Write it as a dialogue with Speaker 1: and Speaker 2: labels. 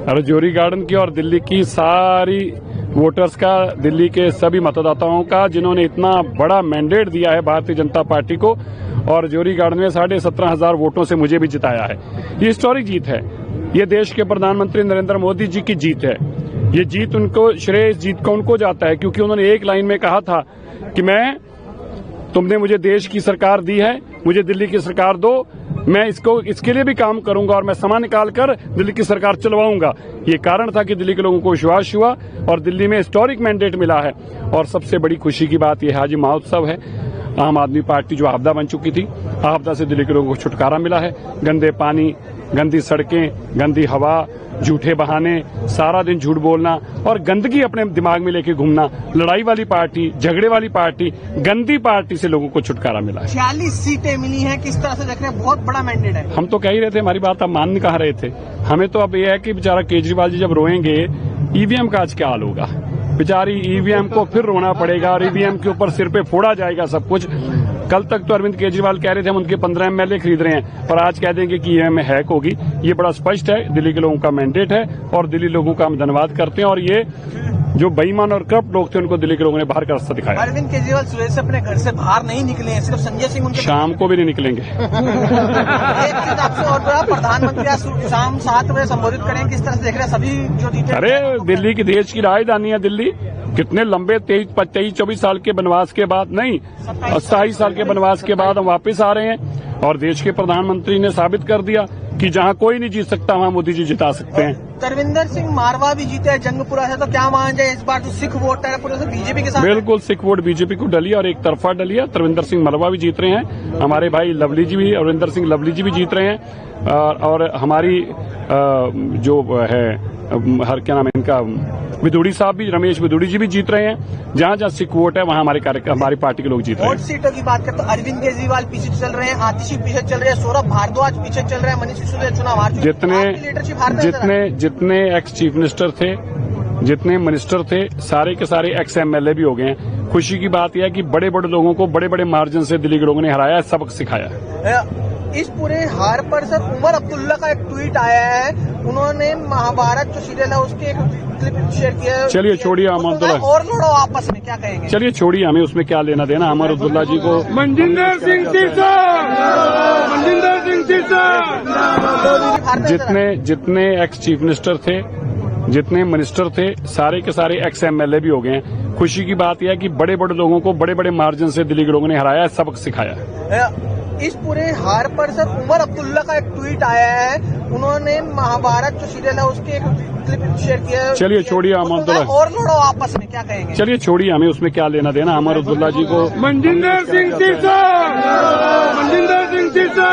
Speaker 1: Rajouri garden की और दिल्ली की सारी वोटर्स का, दिल्ली के सभी मतदाताओं का जिन्होंने इतना बड़ा मैंडेट दिया है भारतीय जनता पार्टी को और रजौरी गार्डन में 17,500 वोटों से मुझे भी जिताया है। ये हिस्टोरिक जीत है। ये देश के प्रधानमंत्री नरेंद्र मोदी जी की जीत है। ये जीत उनको, श्रेय इस जीत को उनको जाता है क्योंकि उन्होंने एक लाइन में कहा था कि तुमने मुझे देश की सरकार दी है, मुझे दिल्ली की सरकार दो, मैं इसके लिए भी काम करूंगा और मैं समय निकाल कर दिल्ली की सरकार चलवाऊंगा। ये कारण था कि दिल्ली के लोगों को विश्वास हुआ और दिल्ली में हिस्टोरिक मैंडेट मिला है। और सबसे बड़ी खुशी की बात यह आज महोत्सव है। आम आदमी पार्टी जो आपदा बन चुकी थी, आपदा से दिल्ली के लोगों को छुटकारा मिला है। गंदे पानी, गंदी सड़कें, गंदी हवा, झूठे बहाने, सारा दिन झूठ बोलना और गंदगी अपने दिमाग में लेके घूमना, लड़ाई वाली पार्टी, झगड़े वाली पार्टी, गंदी पार्टी से लोगों को छुटकारा मिला है।
Speaker 2: 46 सीटें मिली हैं, किस तरह से देख रहे हैं? बहुत बड़ा मैंडेट है।
Speaker 1: हम तो कह ही रहे थे, हमारी बात आप मान नहीं कहा रहे थे। हमें तो अब यह है कि बेचारा केजरीवाल जी जब रोएंगे, ईवीएम का आज क्या हाल होगा। बेचारी ईवीएम को फिर रोना पड़ेगा और ईवीएम के ऊपर सिर पे फोड़ा जाएगा सब कुछ। कल तक तो अरविंद केजरीवाल कह रहे थे हम उनके 15 एमएलए खरीद रहे हैं, पर आज कह देंगे कि ईवीएम में हैक होगी। ये बड़ा स्पष्ट है, दिल्ली के लोगों का मैंडेट है और दिल्ली लोगों का हम धन्यवाद करते हैं। और ये जो बेईमान और करप्ट लोग थे उनको दिल्ली के लोगों ने बाहर का रास्ता दिखाया।
Speaker 2: अरविंद केजरीवाल सुबह से अपने घर से बाहर नहीं निकले हैं, सिर्फ संजय सिंह उनके
Speaker 1: शाम को भी नहीं निकलेंगे।
Speaker 2: एक चीज आपसे और प्रधानमंत्री आज शाम 7 बजे संबोधित करेंगे, किस तरह से देख रहे हैं सभी जो जीते?
Speaker 1: अरे दिल्ली की देश की राजधानी है दिल्ली। कितने लंबे 23-24 साल के वनवास के बाद, नहीं 27 साल के वनवास के बाद हम वापस आ रहे हैं और देश के प्रधानमंत्री ने साबित कर दिया कि जहां कोई नहीं जीत सकता वहां मोदी जी जिता सकते हैं।
Speaker 2: तरविंदर सिंह मारवा भी जीते हैं जंगपुरा से, तो क्या मान जाए इस बार जो सिख वोट है पूरे बीजेपी के साथ?
Speaker 1: बिल्कुल, सिख वोट बीजेपी को डली और एक तरफा डली है। तरविंदर सिंह मारवा भी जीत रहे हैं, हमारे भाई लवली जी भी, अरविंदर सिंह लवली जी भी जीत रहे हैं और हमारी जो है क्या नाम है इनका, विदुड़ी साहब भी, रमेश विदुड़ी जी भी जीत रहे हैं। जहां जहां सिख वोट है वहां हमारी पार्टी के लोग जीत रहे हैं।
Speaker 2: वोट सीटों की बात करते तो अरविंद केजरीवाल पीछे चल रहे हैं, आतिशी पीछे चल रहे हैं, सौरभ भारद्वाज पीछे चल रहे हैं, मनीष सिसोदिया चुनाव हार चुके।
Speaker 1: जितने एक्स चीफ मिनिस्टर थे, जितने मिनिस्टर थे, सारे के सारे एक्स एमएलए भी हो गए हैं। खुशी की बात यह है कि बड़े बड़े लोगों को बड़े बड़े मार्जिन से दिल्ली के लोगों ने हराया, सबक सिखाया।
Speaker 2: इस पूरे हार पर सर उमर अब्दुल्ला का एक ट्वीट आया है, उन्होंने महाभारत जो सीरियल है उसके एक क्लिप शेयर किया।
Speaker 1: चलिए छोड़िए अमर अब्दुल्ला,
Speaker 2: और लड़ो आपस में, क्या कहेंगे?
Speaker 1: चलिए छोड़िए, हमें उसमें क्या लेना देना। अमर अब्दुल्ला जी को
Speaker 3: मनजिंदर सिंह सिरसा, मनजिंदर सिंह सिरसा।
Speaker 1: जितने एक्स चीफ मिनिस्टर थे, जितने मिनिस्टर थे, सारे के सारे एक्स एमएलए भी हो गए हैं। खुशी की बात यह है कि बड़े बड़े लोगों को बड़े बड़े मार्जिन से दिल्ली के लोगों ने हराया, सबक सिखाया।
Speaker 2: इस पूरे हार पर सर उमर अब्दुल्ला का एक ट्वीट आया है, उन्होंने महाभारत जो सीरियल है उसके एक क्लिप शेयर किया।
Speaker 1: चलिए छोड़िए अमर अब्दुल्ला,
Speaker 2: और लड़ो आपस में, क्या कहेंगे?
Speaker 1: चलिए छोड़िए, हमें उसमें क्या लेना देना। अमर अब्दुल्ला जी को
Speaker 3: मनजिंदर सिंह सिरसा, मनजिंदर सिंह सिरसा।